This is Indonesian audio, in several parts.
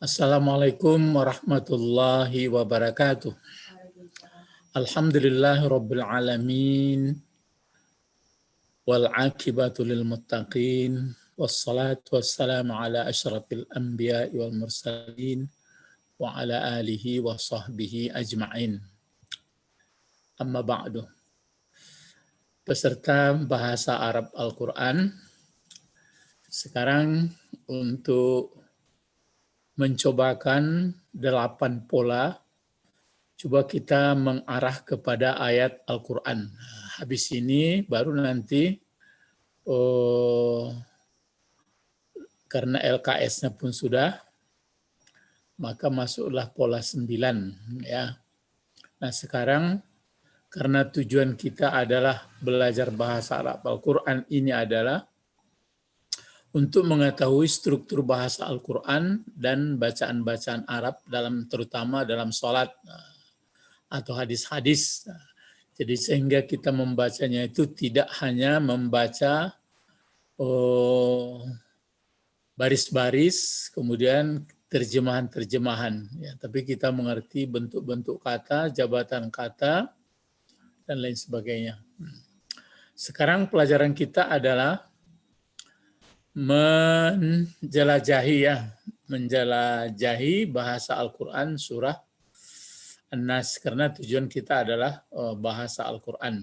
Assalamualaikum warahmatullahi wabarakatuh. Alhamdulillahi rabbil alamin wal aqibatu lil muttaqin wassalatu wassalamu ala asyrafil anbiya'i wal mursalin wa ala alihi wa sahbihi ajma'in. Amma ba'du. Peserta bahasa Arab Al-Quran, sekarang untuk mencobakan 8 pola, coba kita mengarah kepada ayat Al-Quran. Habis ini baru nanti karena LKS-nya pun sudah, maka masuklah pola 9 ya. Nah, sekarang karena tujuan kita adalah belajar bahasa Arab Al-Quran ini adalah untuk mengetahui struktur bahasa Al-Quran dan bacaan-bacaan Arab terutama dalam sholat atau hadis-hadis. Jadi sehingga kita membacanya itu tidak hanya membaca baris-baris, kemudian terjemahan-terjemahan, ya, tapi kita mengerti bentuk-bentuk kata, jabatan kata, dan lain sebagainya. Sekarang pelajaran kita adalah menjelajahi bahasa Al-Quran surah An-Nas, karena tujuan kita adalah bahasa Al-Quran.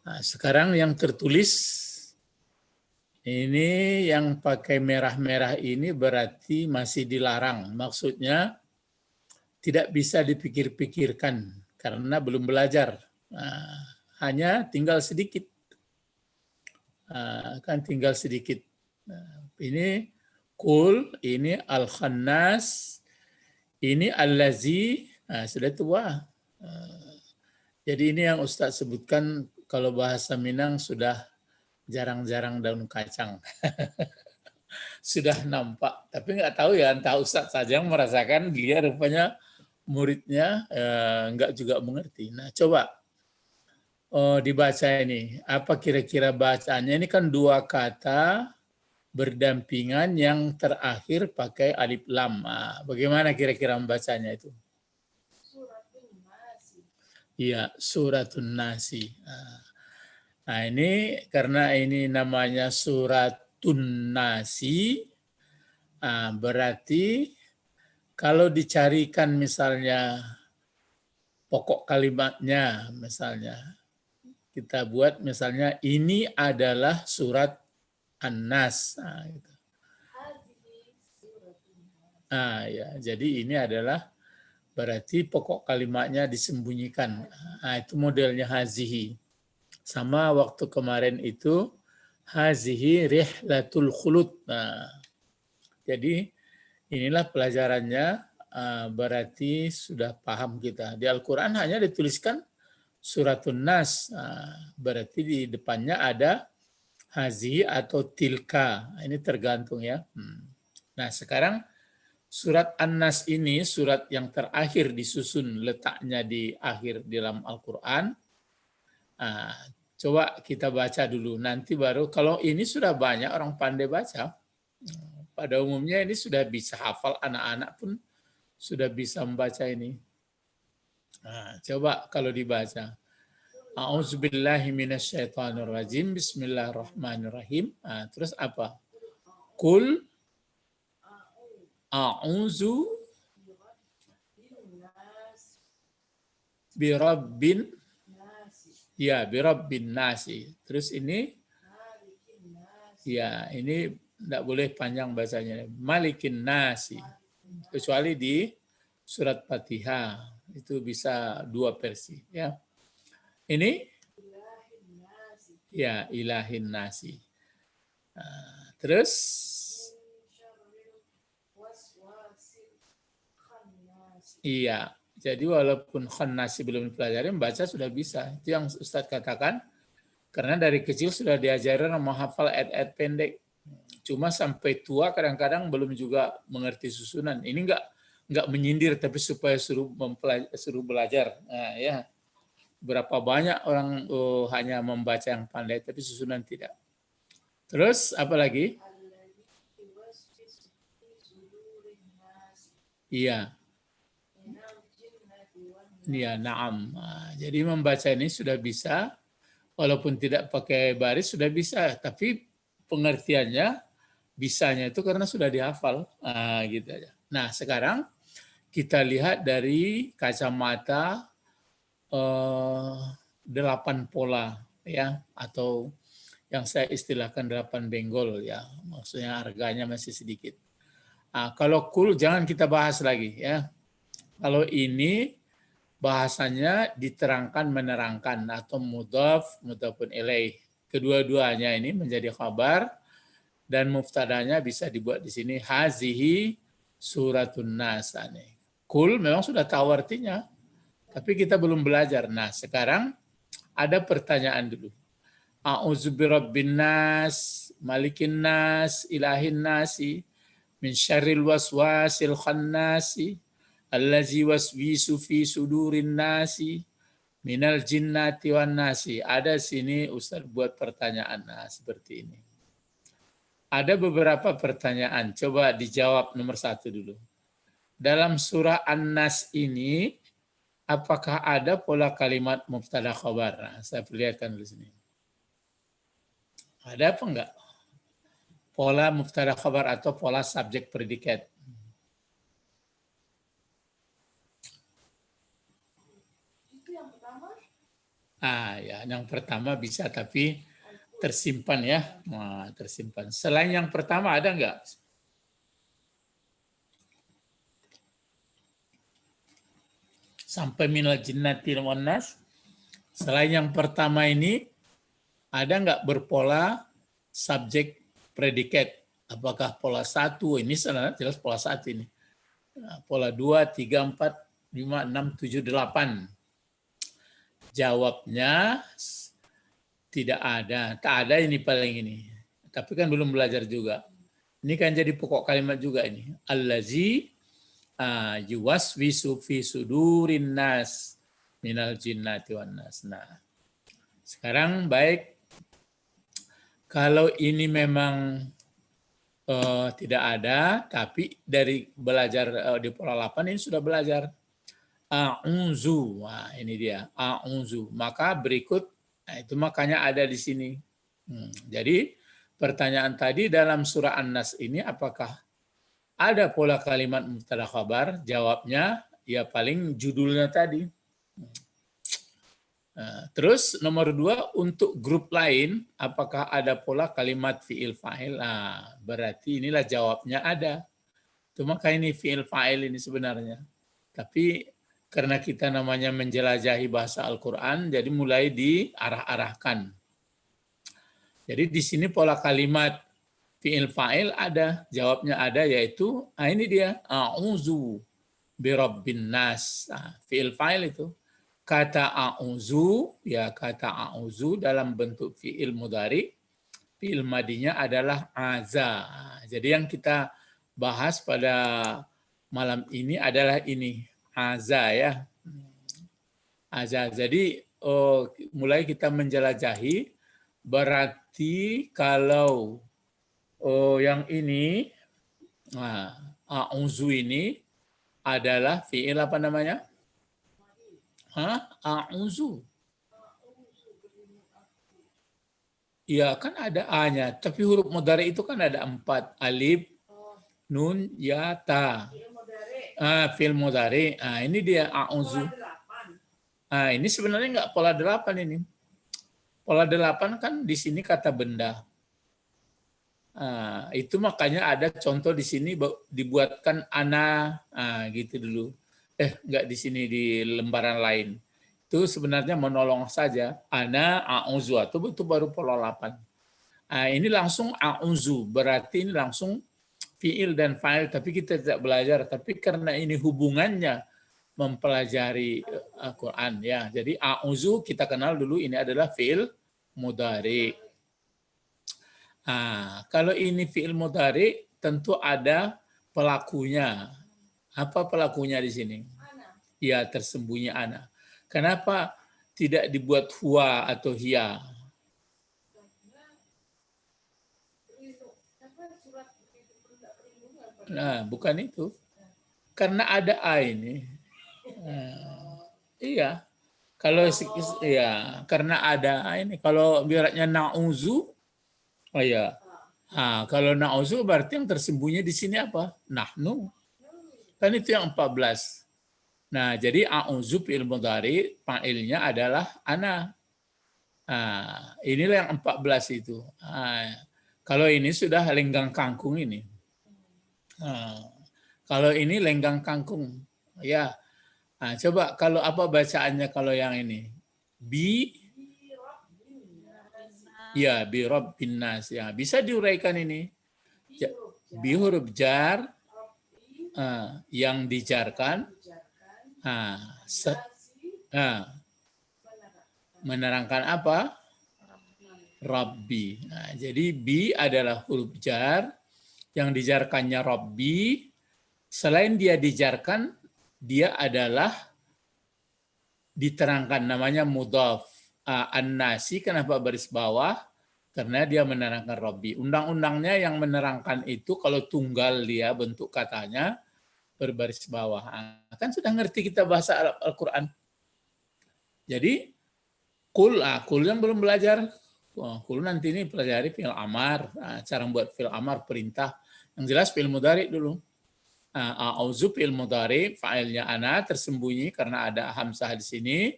Nah, sekarang yang tertulis ini yang pakai merah-merah ini berarti masih dilarang. Maksudnya tidak bisa dipikir-pikirkan karena belum belajar. Nah, hanya tinggal sedikit. Tinggal sedikit. Ini kul, ini al-khannas, ini al-lazi, sudah tua. Jadi ini yang Ustadz sebutkan, kalau bahasa Minang sudah jarang-jarang daun kacang. Sudah nampak, tapi nggak tahu ya, entah Ustadz saja yang merasakan, dia rupanya muridnya nggak juga mengerti. Nah, coba dibaca ini. Apa kira-kira bacaannya? Ini kan dua kata berdampingan yang terakhir pakai alif lam. Bagaimana kira-kira membacanya itu? Suratun Nasi. Iya, suratun Nasi. Nah, ini karena ini namanya suratun Nasi, berarti kalau dicarikan misalnya pokok kalimatnya, misalnya kita buat misalnya ini adalah surat An-Nas. Gitu. Ya, jadi ini adalah berarti pokok kalimatnya disembunyikan. Itu modelnya hazihi. Sama waktu kemarin itu hazihi rihlatul khulud. Jadi inilah pelajarannya, berarti sudah paham kita. Di Al-Quran hanya dituliskan suratun Nas, berarti di depannya ada hazihi atau tilka. Ini tergantung ya. Nah, sekarang surat An-Nas ini surat yang terakhir disusun, letaknya di akhir dalam Al-Quran. Coba kita baca dulu, nanti baru kalau ini sudah banyak orang pandai baca. Pada umumnya ini sudah bisa hafal, anak-anak pun sudah bisa membaca ini. Coba kalau dibaca. A'udzubillahi minasyaitonirrajim. Bismillahirrahmanirrahim. Terus apa? Kul a'udzu birabbin, ya, birabbin nasi. Terus ini ya, ini tidak boleh panjang bacanya. Malikin nasi. Kecuali di surat Fatihah itu bisa dua versi ya. Ini ya ilahin nasi. Terus iya, jadi walaupun khannasi belum dipelajari, membaca sudah bisa. Itu yang Ustadz katakan, karena dari kecil sudah diajarin menghafal ayat-ayat pendek. Cuma sampai tua kadang-kadang belum juga mengerti susunan. Ini enggak menyindir, tapi supaya suruh belajar. Nah, ya. Berapa banyak orang hanya membaca yang pandai, tapi susunan tidak. Terus apa lagi? sudurin nas Iya, minal jinnati wan iya, nas. na'am. Nah, jadi membaca ini sudah bisa, walaupun tidak pakai baris sudah bisa, tapi pengertiannya bisanya itu karena sudah dihafal. Nah, gitu aja. Nah, sekarang kita lihat dari kacamata 8 pola ya, atau yang saya istilahkan 8 benggol ya, maksudnya harganya masih sedikit. Nah, kalau kul jangan kita bahas lagi ya. Kalau ini bahasanya diterangkan menerangkan atau mudhaf mudhafun ilaih. Kedua-duanya ini menjadi khabar dan muftadanya bisa dibuat di sini hazihi suratun nas. Kul memang sudah tahu artinya, tapi kita belum belajar. Nah, sekarang ada pertanyaan dulu. A'udzu birabbin nas, malikin nas, ilahin nasi, min syarril waswasil khannasi, allazi waswisu fi sudurin nasi, minal jinnati wan nasi. Ada sini Ustaz buat pertanyaan. Nah, seperti ini. Ada beberapa pertanyaan. Coba dijawab nomor 1 dulu. Dalam surah An-Nas ini, apakah ada pola kalimat mubtada khabar? Nah, saya perlihatkan dulu sini. Ada apa enggak? Pola mubtada khabar atau pola subjek predikat. Itu yang pertama Ya, yang pertama bisa tapi tersimpan ya. Nah, tersimpan. Selain yang pertama ada enggak? Sampai minal jinnati wan nas. Selain yang pertama ini, ada nggak berpola subjek predikat? Apakah pola 1? Ini sebenarnya jelas pola 1 ini. Nah, pola 2, 3, 4, 5, 6, 7, 8. Jawabnya tidak ada. Tak ada ini paling ini. Tapi kan belum belajar juga. Ini kan jadi pokok kalimat juga ini. Allazi yuwaswisu fi sudurin nas minal jinnati wan nas. Nah, sekarang baik, kalau ini memang tidak ada, tapi dari belajar di pola 8 ini sudah belajar. A'unzu, nah ini dia, a'unzu. Maka berikut, nah itu makanya ada di sini. Jadi pertanyaan tadi dalam surah An-Nas ini apakah ada pola kalimat mubtada khabar? Jawabnya ya paling judulnya tadi. Terus nomor 2, untuk grup lain, apakah ada pola kalimat fi'il fa'il? Nah, berarti inilah jawabnya ada. Cuma kayak ini fi'il fa'il ini sebenarnya. Tapi karena kita namanya menjelajahi bahasa Al-Quran, jadi mulai diarah-arahkan. Jadi di sini pola kalimat fi'il fa'il ada, jawabnya ada, yaitu, ini dia, a'udzu birabbin nas. Fi'il fa'il itu. Kata a'udzu, ya kata a'udzu dalam bentuk fi'il mudhari, fi'il madinya adalah aza. Jadi yang kita bahas pada malam ini adalah ini, aza ya. Aza. Jadi mulai kita menjelajahi, berarti kalau yang ini, a'udzu ini adalah fi'il apa namanya? A'udzu. Ya kan ada A-nya, tapi huruf mudhari itu kan ada 4. Alif, nun, ya, ta. Fi'il mudhari. Ini dia a'udzu. Ini sebenarnya enggak pola 8 ini. Pola 8 kan di sini kata benda. Itu makanya ada contoh di sini dibuatkan ana, gitu dulu. Enggak di sini di lembaran lain. Itu sebenarnya menolong saja. Ana a'udzu itu baru pola 8. Ini langsung a'udzu, berarti ini langsung fi'il dan fa'il, tapi kita tidak belajar. Tapi karena ini hubungannya mempelajari Al-Quran ya. Jadi a'udzu kita kenal dulu ini adalah fi'il mudhari. Kalau ini fi'il mudhari tentu ada pelakunya. Apa pelakunya di sini? Ya, tersembunyi ana. Kenapa tidak dibuat huwa atau hiya? Nah, bukan itu. Karena ada A ini. Iya. Kalau ya, karena ada A ini. Kalau biratnya na'uzu, oh ya. Nah, kalau na'uzu berarti yang tersembunyi di sini apa? Nahnu. Kan itu yang 14. Nah, jadi a'udzu fi'il mudhari fa'ilnya adalah ana. Nah, inilah yang 14 itu. Nah, kalau ini sudah lenggang kangkung ini. Nah, kalau ini lenggang kangkung. Ya. Nah, coba kalau apa bacaannya kalau yang ini? Bi ya bi rabbin nas ya. Bisa diuraikan ini. Bi huruf jar yang dijarkan se, menerangkan apa? Rabbi. Nah, jadi bi adalah huruf jar yang dijarkannya Rabbi. Selain dia dijarkan, dia adalah diterangkan namanya mudhaf. An-nasi kenapa baris bawah? Karena dia menerangkan Rabbi. Undang-undangnya yang menerangkan itu kalau tunggal dia bentuk katanya berbaris bawah. Kan sudah ngerti kita bahasa Al-Quran. Jadi kul yang belum belajar. Kul nanti ini pelajari fi'il amar, cara membuat fi'il amar perintah. Yang jelas fi'il mudhari dulu. A'udzu fi'il mudhari, fa'ilnya ana tersembunyi karena ada hamzah di sini.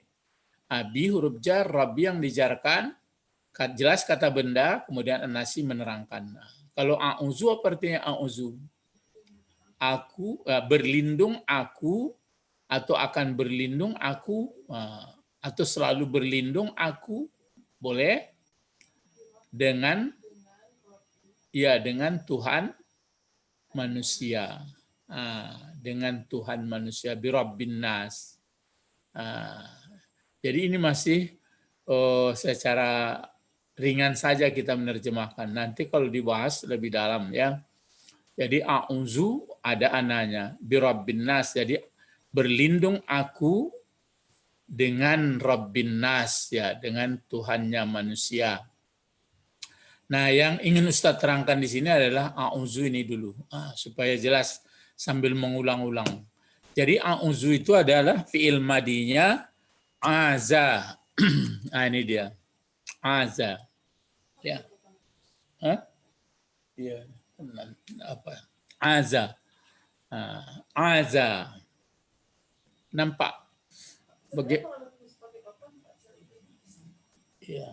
Abi huruf jar, Rabbi yang dijarkan, jelas kata benda, kemudian an-nasi menerangkan. Kalau a'udzu apa artinya a'udzu? Aku berlindung aku atau akan berlindung aku atau selalu berlindung aku boleh dengan Tuhan manusia. Dengan Tuhan manusia birabbin nas. Jadi ini masih secara ringan saja kita menerjemahkan. Nanti kalau dibahas lebih dalam ya. Jadi a'udzu ada ananya birabbin nas. Jadi berlindung aku dengan Rabbin nas ya, dengan Tuhannya manusia. Nah, yang ingin Ustadz terangkan di sini adalah a'udzu ini dulu, supaya jelas sambil mengulang-ulang. Jadi a'udzu itu adalah fi'il madinya aza. Ini dia. Aza. Ya. Iya. Apa? Aza. Aza. Nampak? Iya.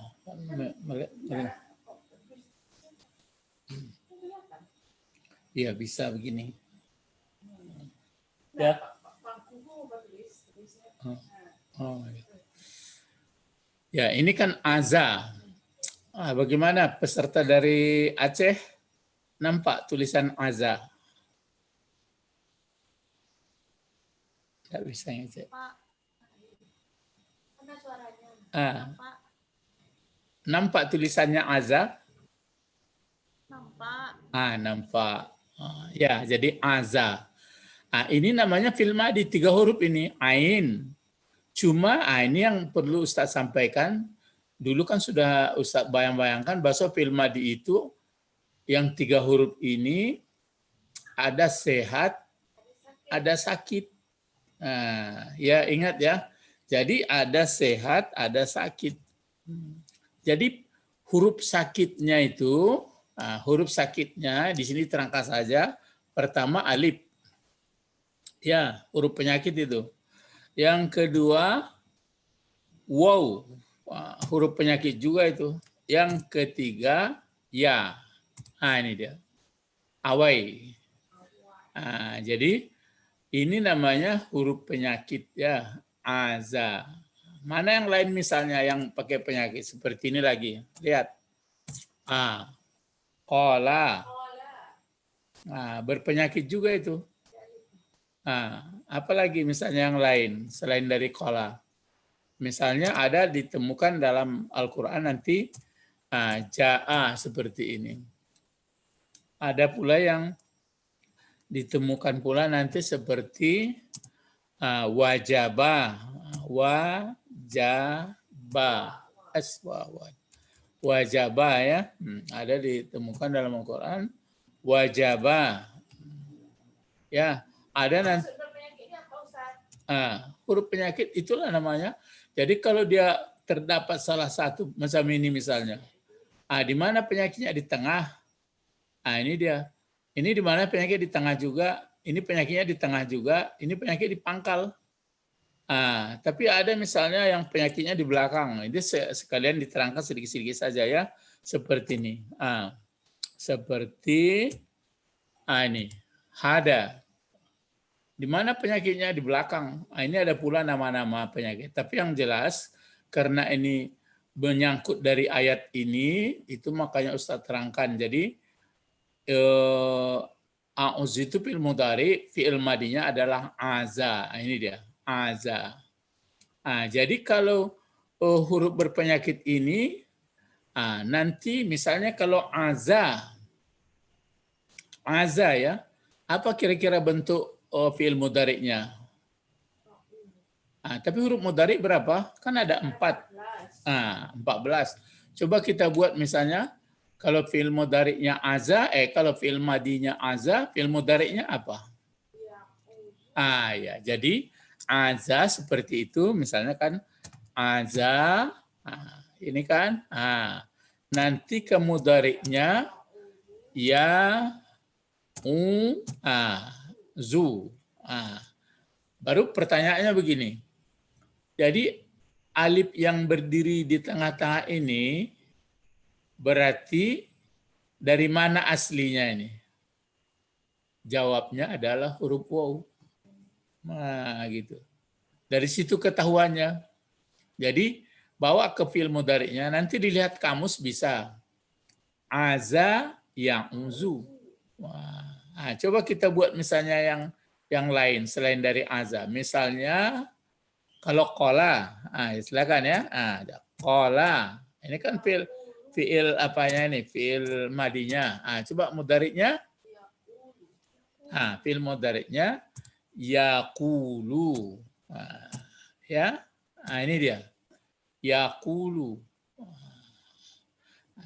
Iya, bisa begini. Ya. Ya, ini kan Aza. Bagaimana peserta dari Aceh? Nampak tulisan Aza? Tidak bisa ya, Cek. Nampak tulisannya Aza? Nampak. Nampak. Ya, jadi Aza. Ini namanya fi'il madi 3 huruf ini, ain. Cuma ini yang perlu Ustaz sampaikan. Dulu kan sudah Ustaz bayang-bayangkan bahwa fi'il madi itu yang 3 huruf ini ada sehat, ada sakit. Ya ingat ya. Jadi ada sehat, ada sakit. Jadi huruf sakitnya itu, huruf sakitnya di sini terangkan saja. Pertama alif. Ya, huruf penyakit itu. Yang kedua waw. Huruf penyakit juga itu. Yang ketiga ya. Ini dia. Awai. Jadi ini namanya huruf penyakit ya. Aza. Mana yang lain misalnya yang pakai penyakit seperti ini lagi? Lihat. Kola. Berpenyakit juga itu. Apalagi misalnya yang lain selain dari kola. Misalnya ada ditemukan dalam Al-Quran nanti ja'a seperti ini. Ada pula yang ditemukan pula nanti seperti wajaba, wajaba ya, ada ditemukan dalam Al-Quran wajaba. Ya, ada nanti Maksud berpenyakitnya apa Ustaz? huruf penyakit itulah namanya. Jadi kalau dia terdapat salah satu macam ini misalnya, di mana penyakitnya di tengah, ini dia. Ini di mana penyakit di tengah juga, ini penyakitnya di tengah juga, ini penyakit di pangkal. Tapi ada misalnya yang penyakitnya di belakang. Ini sekalian diterangkan sedikit-sedikit saja ya, seperti ini. Seperti ini, hada. Di mana penyakitnya di belakang. Ini ada pula nama-nama penyakit. Tapi yang jelas karena ini menyangkut dari ayat ini, itu makanya Ustaz terangkan. Jadi a'udzu itu fi'il mudhari, fi'il madinya adalah aza. Ini dia, aza. Jadi kalau huruf berpenyakit ini, nanti misalnya kalau aza ya, apa kira-kira bentuk fi'il mudhari'nya? Tapi huruf mudhari berapa? Kan ada 4. 14. Coba kita buat misalnya, kalau fi'il mudhari'nya aza, kalau fi'il madinya aza, fi'il mudhari'nya apa? Ya, jadi aza seperti itu, misalnya kan aza, ini kan, nanti ke mudhari'nya ya, zu. Baru pertanyaannya begini. Jadi alif yang berdiri di tengah-tengah ini berarti dari mana aslinya ini? Jawabnya adalah huruf waw. Gitu. Dari situ ketahuannya. Jadi bawa ke fi'il mudhari'nya, nanti dilihat kamus bisa. Aza ya'uzu. Coba kita buat misalnya yang lain selain dari aza. Misalnya kalau kola, silakan ya. Ada kola. Ini kan fiil apanya ini? Fiil madinya. Coba mudhari'nya. Fiil mudhari'nya yaqulu. Ya. Ini dia. Yaqulu.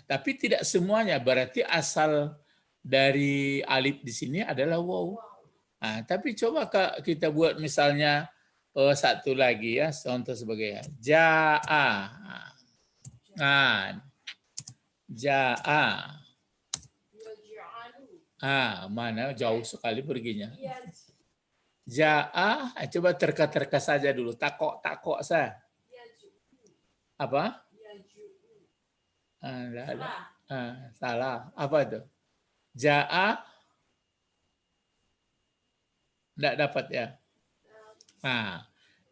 Tapi tidak semuanya, berarti asal dari alif di sini adalah waw. Tapi coba kita buat misalnya satu lagi ya, contoh sebagai ja'a. Ja'a. Mana jauh sekali perginya. Ja'a, coba terka-terka saja dulu, takok saya. Apa? Salah. Apa itu? Ja'a. Enggak dapat ya.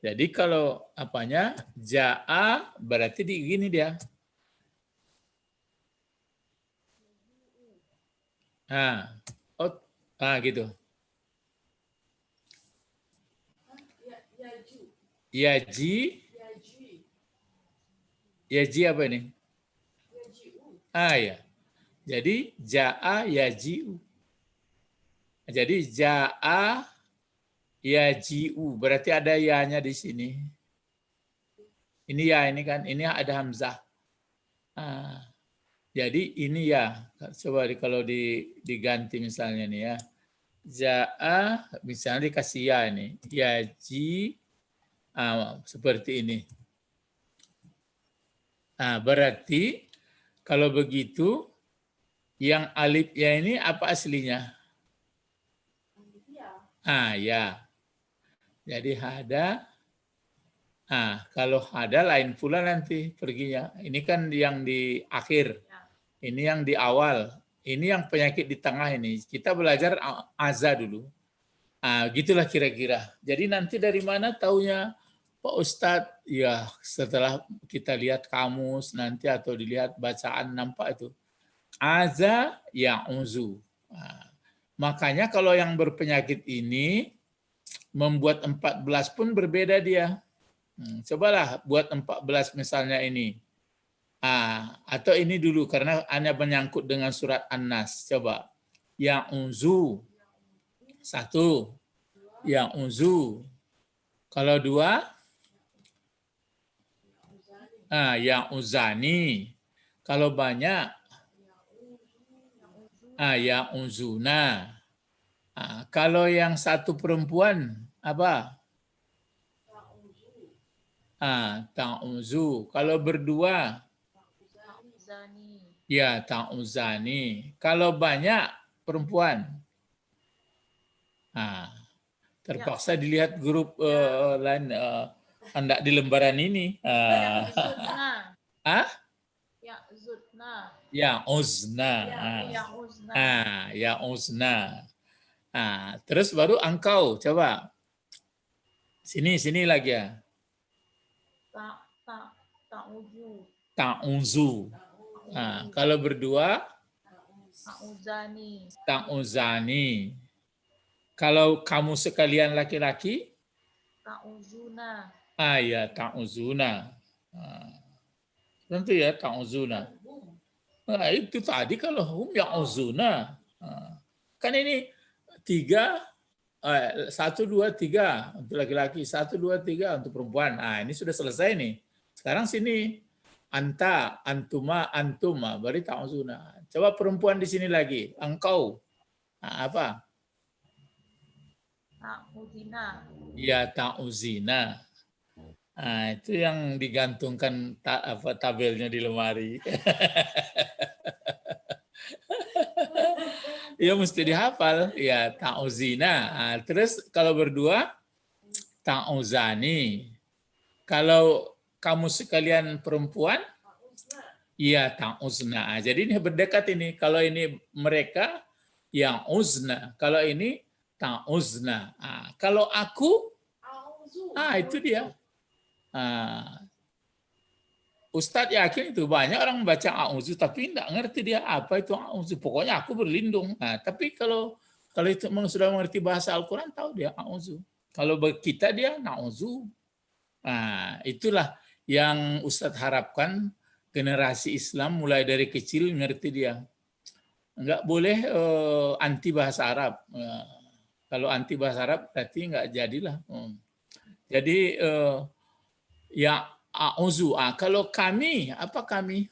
Jadi kalau apanya ja'a berarti di gini dia. Gitu. Yaji apa ini? Ya. Jadi ja'a yaji'u. Jadi ja'a yaji'u, berarti ada ya-nya di sini. Ini ya, ini kan, ini ada hamzah. Jadi ini ya, coba kalau diganti misalnya nih ya. Ja'a, misalnya dikasih ya ini. Yaji, seperti ini. Berarti kalau begitu, yang alif ya ini apa aslinya? Ya. Jadi hada. Kalau hada lain pula nanti perginya. Ini kan yang di akhir. Ini yang di awal. Ini yang penyakit di tengah ini. Kita belajar aza dulu. Gitulah kira-kira. Jadi nanti dari mana taunya Pak Ustadz? Ya setelah kita lihat kamus nanti atau dilihat bacaan nampak itu. Aza ya'uzu. Makanya kalau yang berpenyakit ini membuat 14 pun berbeda dia. Cobalah buat 14 misalnya ini. Atau ini dulu karena hanya menyangkut dengan surat An-Nas. Coba. Ya'uzu. 1. Ya'uzu. Kalau 2. Ya'uzani. Kalau banyak. Ya'uzuna. Kalau yang satu perempuan apa? Ta'uzu. Kalau berdua Ta'uzani. ya ta'uzani. Kalau banyak perempuan, terpaksa dilihat grup lain hendak di lembaran ini. Zudna. Ah? Ya zudna. Ya uzna. Ya uzna. Ya uzna. Terus baru engkau, coba. Sini lagi ya. Ta'uzu. Ta'uzu. Kalau berdua, Ta'uzani. ta'uzani. Kalau kamu sekalian laki-laki, Ta'uzuna. ya ta'uzuna. Tentu ya ta'uzuna. Itu tadi kalau hum ya'uzuna. Kan ini 1, 2, 3 untuk laki-laki, 1, 2, 3 untuk perempuan. Ini sudah selesai nih. Sekarang sini anta, antuma, antuma, baru ta'uzuna. Coba perempuan di sini lagi, engkau. Apa? Ta'uzina. Ya ta'uzina. Itu yang digantungkan tabelnya di lemari. Ya mesti dihafal. Ya ta'uzina. Terus kalau berdua, ta'uzani. Kalau kamu sekalian perempuan, ya ta'uzna. Jadi ini berdekat ini. Kalau ini mereka, yang uzna. Kalau ini ta'uzna. Kalau aku, itu dia. Ustadz yakin itu banyak orang membaca a'udzu tapi tidak ngerti dia apa itu a'udzu. Pokoknya aku berlindung. Tapi kalau itu memang sudah mengerti bahasa Al-Quran tahu dia a'udzu. Kalau kita dia na'udzu. Itulah yang Ustadz harapkan generasi Islam mulai dari kecil ngerti dia. Enggak boleh anti bahasa Arab. Kalau anti bahasa Arab berarti enggak jadilah. Jadi ya a'udzu. Kalau kami, apa kami?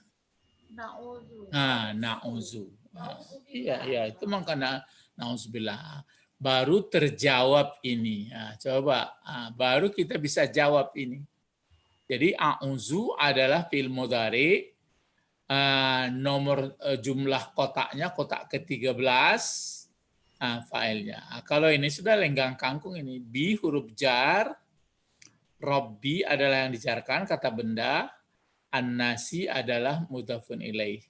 Na'udzu. Na'udzu. Iya, itu makanya na'udzubillah. Baru terjawab ini. Coba, baru kita bisa jawab ini. Jadi a'udzu adalah fi'il mudhari, nomor jumlah kotaknya kotak ke-13, failnya. Kalau ini sudah lenggang kangkung ini, bi huruf jar, Robbi adalah yang dijarkan, kata benda. An-nasi adalah mudhafun ilaih.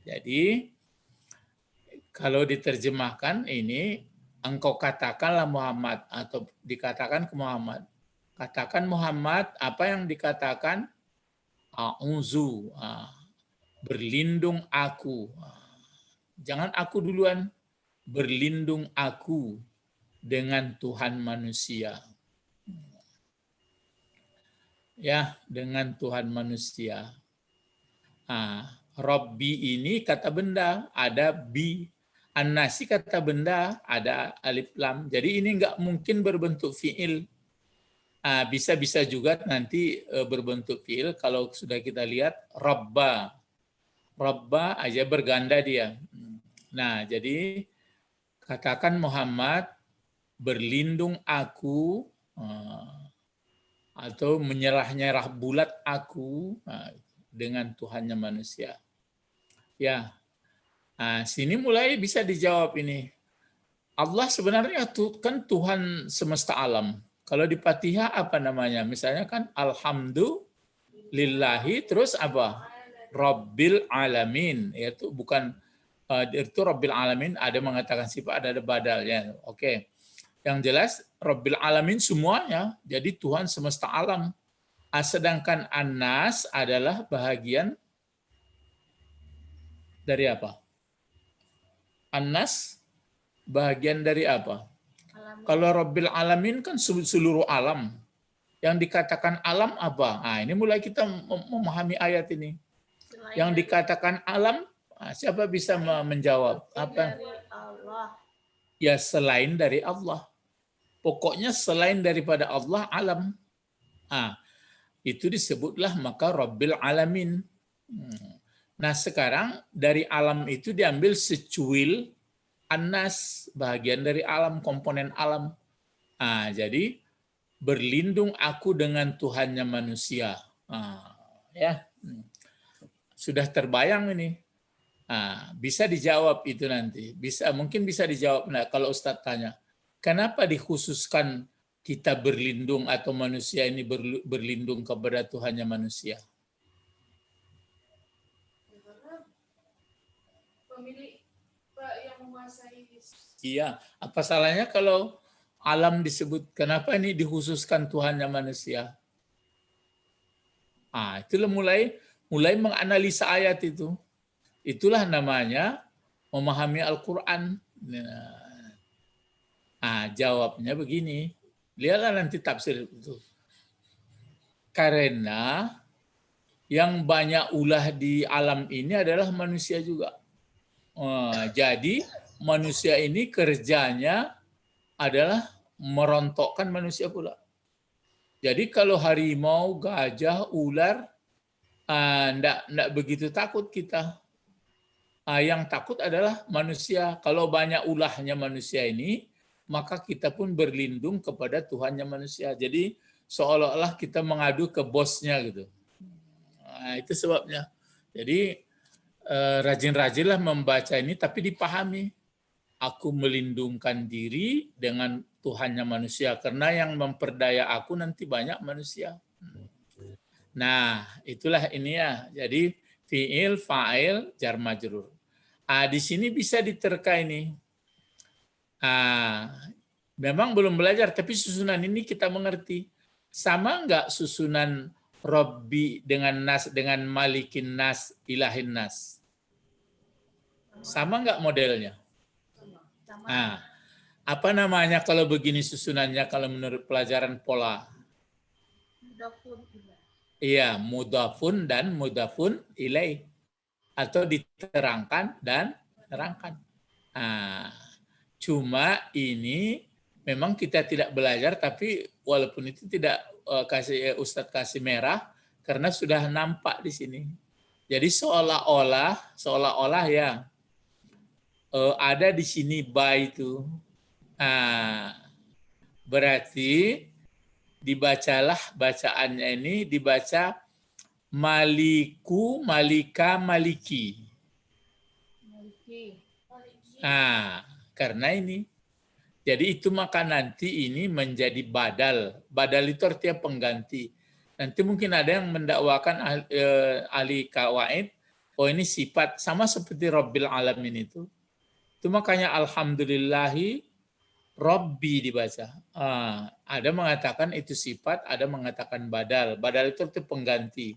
Jadi, kalau diterjemahkan ini, engkau katakanlah Muhammad, atau dikatakan ke Muhammad. Katakan Muhammad, apa yang dikatakan? A'udzu, berlindung aku. Jangan aku duluan, berlindung aku dengan Tuhan manusia. Ya, dengan Tuhan manusia. Robbi ini kata benda, ada bi. An-nasi kata benda, ada alif lam. Jadi ini enggak mungkin berbentuk fiil. Bisa-bisa juga nanti berbentuk fiil kalau sudah kita lihat robba. Robba aja berganda dia. Nah, jadi katakan Muhammad, berlindung aku, atau menyerah-nyerah bulat aku dengan Tuhannya manusia. Ya, sini mulai bisa dijawab ini. Allah sebenarnya kan Tuhan semesta alam. Kalau di Fatihah apa namanya? Misalnya kan Alhamdulillahi, terus apa? Rabbil alamin. Yaitu bukan itu Rabbil alamin, ada mengatakan sifat, ada badalnya. Oke. Yang jelas Rabbil alamin semuanya, jadi Tuhan semesta alam. Sedangkan An-nas adalah bahagian dari apa? An-nas bahagian dari apa? Alamin. Kalau Rabbil alamin kan seluruh alam. Yang dikatakan alam apa? Ini mulai kita memahami ayat ini. Yang dikatakan alam, siapa bisa menjawab? Apa? Dari Allah. Ya selain dari Allah. Pokoknya selain daripada Allah alam. Itu disebutlah maka Rabbil alamin. Nah sekarang dari alam itu diambil secuil An-nas, bagian dari alam, komponen alam. Jadi berlindung aku dengan Tuhannya manusia. Ya, sudah terbayang ini. Bisa dijawab itu nanti. Mungkin bisa dijawab. Nah, kalau Ustadz tanya, kenapa dikhususkan kita berlindung atau manusia ini berlindung kepada Tuhannya manusia? Ya, karena pemilik yang menguasai. Iya, apa salahnya kalau alam disebut, kenapa ini dikhususkan Tuhannya manusia? Itulah mulai menganalisa ayat itu. Itulah namanya memahami Al-Quran. Jawabnya begini. Lihatlah nanti tafsir itu. Karena yang banyak ulah di alam ini adalah manusia juga. Jadi manusia ini kerjanya adalah merontokkan manusia pula. Jadi kalau harimau, gajah, ular, enggak begitu takut kita. Yang takut adalah manusia. Kalau banyak ulahnya manusia ini, maka kita pun berlindung kepada Tuhannya manusia. Jadi seolah-olah kita mengadu ke bosnya gitu. Itu sebabnya. Jadi rajin-rajinlah membaca ini, tapi dipahami. Aku melindungkan diri dengan Tuhannya manusia, karena yang memperdaya aku nanti banyak manusia. Nah, itulah ini ya. Jadi fi'il, fa'il, jar majrur. Di sini bisa diterka ini. Memang belum belajar, tapi susunan ini kita mengerti. Sama enggak susunan Robbi dengan Nas, dengan Malikin Nas, Ilahin Nas? Sama enggak modelnya? Sama. Apa namanya kalau begini susunannya kalau menurut pelajaran pola? Mudafun ilaih. Iya, mudafun dan mudafun ilaih. Atau diterangkan dan terangkan. Cuma ini memang kita tidak belajar, tapi walaupun itu tidak Ustadz kasih merah karena sudah nampak di sini. Jadi seolah-olah ya ada di sini ba itu. Berarti dibacalah bacaannya ini dibaca maliku, malika, maliki. Karena ini. Jadi itu maka nanti ini menjadi badal. Badal itu artinya pengganti. Nanti mungkin ada yang mendakwakan ahli kawaid, ini sifat sama seperti Rabbil Alamin itu. Itu makanya alhamdulillahi Rabbi dibaca. Ada mengatakan itu sifat, ada mengatakan badal. Badal itu artinya pengganti.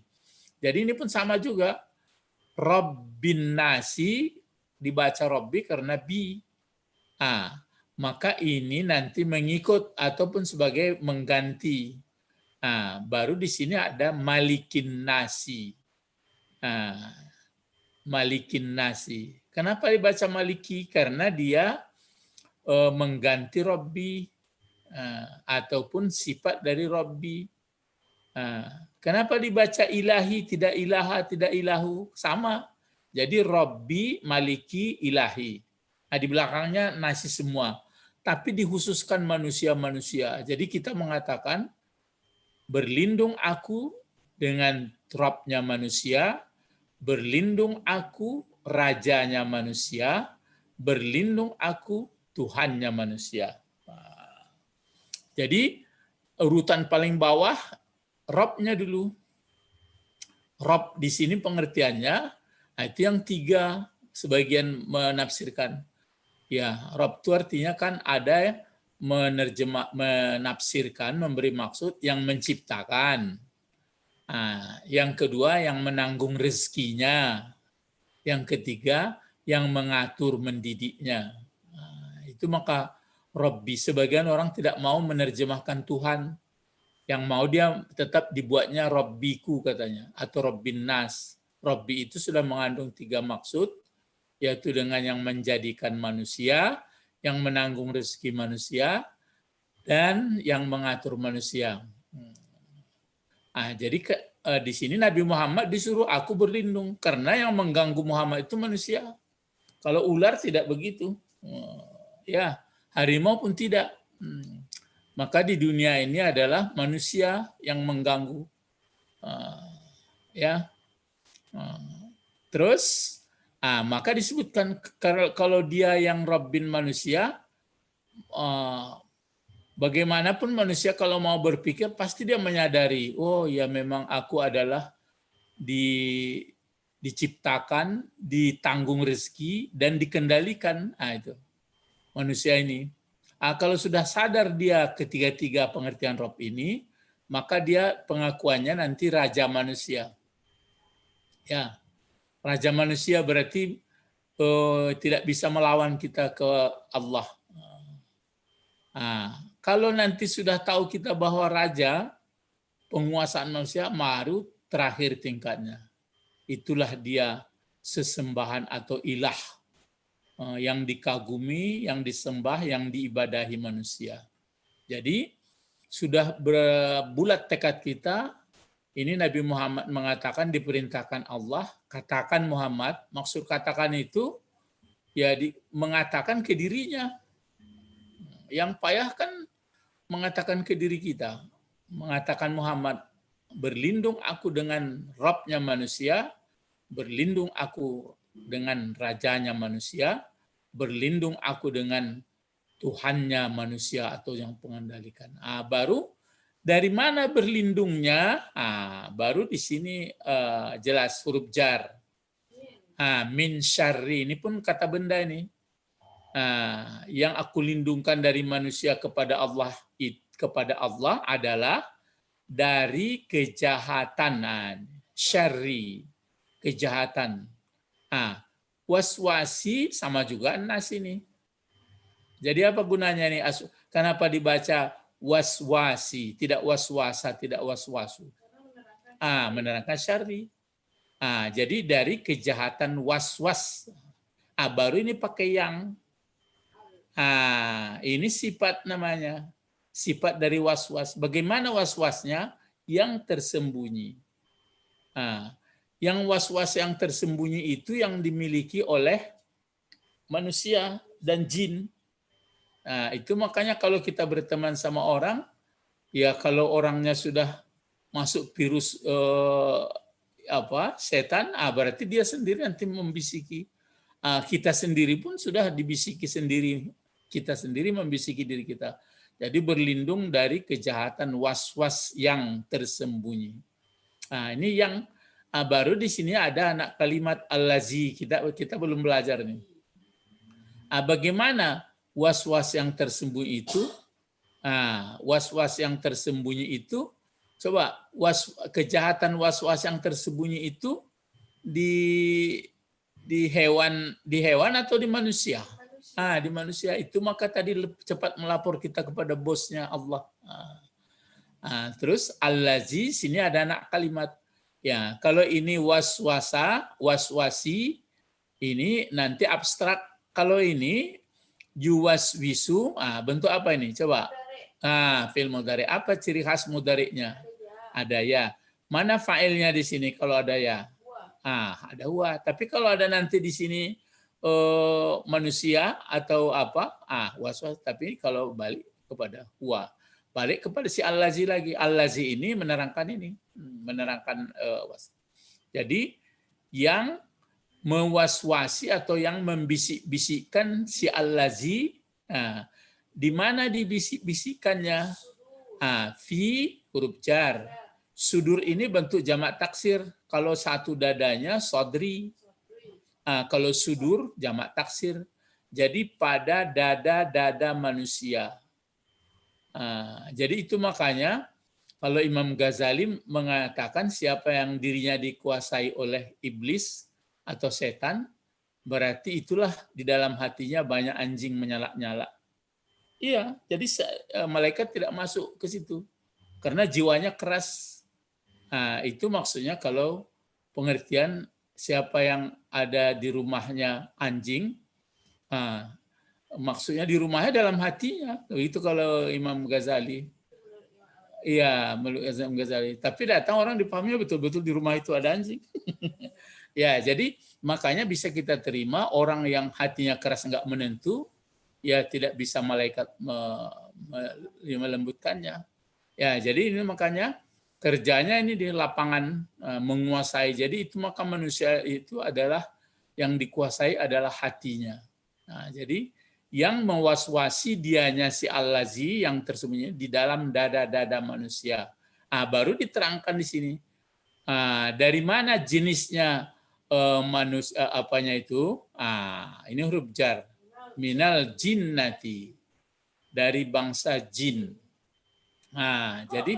Jadi ini pun sama juga. Rabbin nasi dibaca Rabbi karena bi. Maka ini nanti mengikut ataupun sebagai mengganti. Baru di sini ada malikin nasi. Malikin nasi. Kenapa dibaca maliki? Karena dia mengganti Rabbi ataupun sifat dari Rabbi. Kenapa dibaca ilahi, tidak ilaha, tidak ilahu? Sama. Jadi Rabbi, maliki, ilahi. Di belakangnya nasi semua. Tapi dikhususkan manusia-manusia. Jadi kita mengatakan, berlindung aku dengan Rabb-nya manusia, berlindung aku rajanya manusia, berlindung aku Tuhannya manusia. Jadi urutan paling bawah, Rabb-nya dulu. Rabb di sini pengertiannya, itu yang 3, sebagian menafsirkan. Ya, Rabb itu artinya kan ada menafsirkan, memberi maksud yang menciptakan. Yang kedua yang menanggung rezekinya. Yang ketiga yang mengatur mendidiknya. Itu maka Rabbi, sebagian orang tidak mau menerjemahkan Tuhan. Yang mau dia tetap dibuatnya Rabbiku katanya, atau Rabbin Nas. Rabbi itu sudah mengandung 3 maksud, yaitu dengan yang menjadikan manusia, yang menanggung rezeki manusia, dan yang mengatur manusia. Jadi di sini Nabi Muhammad disuruh aku berlindung, karena yang mengganggu Muhammad itu manusia. Kalau ular tidak begitu. Ya, harimau pun tidak. Maka di dunia ini adalah manusia yang mengganggu. Ya, terus, maka disebutkan kalau dia yang Rabbin manusia, bagaimanapun manusia kalau mau berpikir pasti dia menyadari, oh ya memang aku adalah diciptakan, ditanggung rezeki dan dikendalikan. Itu manusia ini. Kalau sudah sadar dia ketiga-tiga pengertian Rob ini, maka dia pengakuannya nanti raja manusia. Ya, raja manusia berarti tidak bisa melawan kita ke Allah. Kalau nanti sudah tahu kita bahwa raja, penguasaan manusia, baru terakhir tingkatnya. Itulah dia sesembahan atau ilah yang dikagumi, yang disembah, yang diibadahi manusia. Jadi sudah berbulat tekad kita, ini Nabi Muhammad mengatakan diperintahkan Allah, katakan Muhammad, maksud katakan itu ya mengatakan ke dirinya. Yang payah kan mengatakan ke diri kita, mengatakan Muhammad, berlindung aku dengan Rabb-nya manusia, berlindung aku dengan rajanya manusia, berlindung aku dengan Tuhannya manusia atau yang mengendalikan. Baru dari mana berlindungnya? Baru di sini jelas huruf jar. Min syarri, ini pun kata benda ini. Yang aku lindungkan dari manusia kepada Allah adalah dari kejahatan, syarri, kejahatan. Waswasi sama juga nas ini. Jadi apa gunanya nih? Kenapa dibaca waswasi, tidak waswasa, tidak waswasu? Menerangkan syarri. Jadi dari kejahatan waswas. Baru ini pakai yang. Ini sifat namanya. Sifat dari waswas. Bagaimana waswasnya? Yang tersembunyi. Yang waswas yang tersembunyi itu yang dimiliki oleh manusia dan jin. Itu makanya kalau kita berteman sama orang, ya kalau orangnya sudah masuk virus setan, berarti dia sendiri nanti membisiki. Kita sendiri pun sudah dibisiki sendiri. Kita sendiri membisiki diri kita. Jadi berlindung dari kejahatan was-was yang tersembunyi. Ini yang baru di sini ada anak kalimat allazi. Kita belum belajar nih. Bagaimana was-was yang tersembunyi itu? Was-was yang tersembunyi itu, coba kejahatan was-was yang tersembunyi itu di hewan atau di manusia? Di manusia itu, maka tadi cepat melapor kita kepada bosnya Allah. Terus allazi sini ada anak kalimat. Ya, kalau ini waswasi, ini nanti abstrak. Kalau ini yuwaswisu, bentuk apa ini? Coba. Fi'il mudhari. Apa ciri khas mudhari'nya? Ada ya. Mana fa'ilnya di sini kalau ada ya? Ada wa. Tapi kalau ada nanti di sini manusia atau apa? Waswas. Tapi kalau balik kepada wa. Balik kepada si allazi lagi. Allazi ini menerangkan ini. Menerangkan was. Jadi yang mewaswasi atau yang membisik-bisikkan si allazi, di mana dibisik-bisikannya? Fi huruf jar. Sudur ini bentuk jamak taksir. Kalau satu dadanya sodri. Kalau sudur jamak taksir. Jadi pada dada-dada manusia. Jadi itu makanya kalau Imam Ghazali mengatakan siapa yang dirinya dikuasai oleh iblis atau setan, berarti itulah di dalam hatinya banyak anjing menyala-nyala. Iya, jadi malaikat tidak masuk ke situ karena jiwanya keras. Itu maksudnya kalau pengertian siapa yang ada di rumahnya anjing, maksudnya di rumahnya dalam hatinya. Itu kalau Imam Ghazali. Iya, menurut Imam Ghazali. Tapi datang orang dipahaminya betul-betul di rumah itu ada anjing. Ya, jadi makanya bisa kita terima orang yang hatinya keras nggak menentu, ya tidak bisa malaikat melembutkannya. Ya, jadi ini makanya kerjanya ini di lapangan menguasai. Jadi itu maka manusia itu adalah yang dikuasai adalah hatinya. Nah, jadi yang mewaswasi dianya si Al-Lazi yang tersembunyi di dalam dada-dada manusia. Baru diterangkan di sini. Dari mana jenisnya manusia apanya itu? Ini huruf jar. Minal jinnati. Dari bangsa jin. Jadi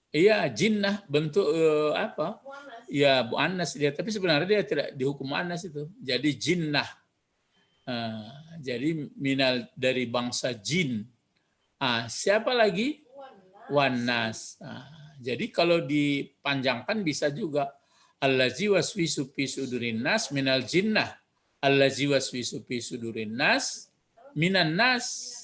iya jinnah bentuk apa? Ya muannas dia, tapi sebenarnya dia tidak dihukum muannas itu. Jadi jinnah. Jadi minal dari bangsa jin. Siapa lagi? Wannas. Jadi kalau dipanjangkan bisa juga allazi waswisu fi sudurin nas minal jinnah. Allazi waswisu fi sudurin nas minan nas.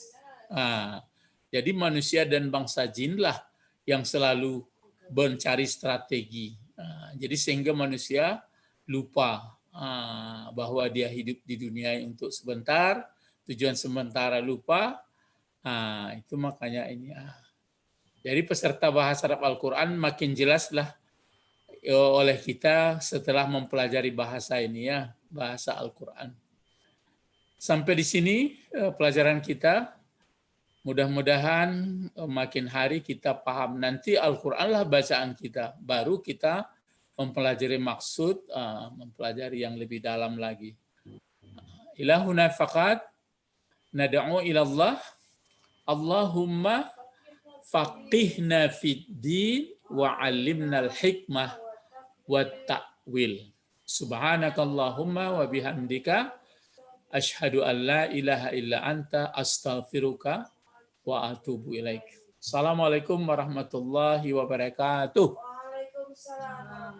Jadi manusia dan bangsa jin lah yang selalu mencari strategi. Jadi sehingga manusia lupa bahwa dia hidup di dunia untuk sebentar, tujuan sementara lupa. Itu makanya ini. Jadi peserta bahasa Arab Al-Quran makin jelaslah oleh kita setelah mempelajari bahasa ini ya, bahasa Al-Quran. Sampai di sini pelajaran kita. Mudah-mudahan makin hari kita paham. Nanti Al-Quran lah bacaan kita. Baru kita mempelajari maksud, mempelajari yang lebih dalam lagi. Ilahuna faqat nad'u ilallah. Allahumma faqihna fid din wa 'allimnal hikmah wa ta'wil. Subhanakallahumma wa bihamdika asyhadu an la ilaha illa anta astaghfiruka wa atubu ilaik. Assalamualaikum warahmatullahi wabarakatuh. Waalaikumsalam.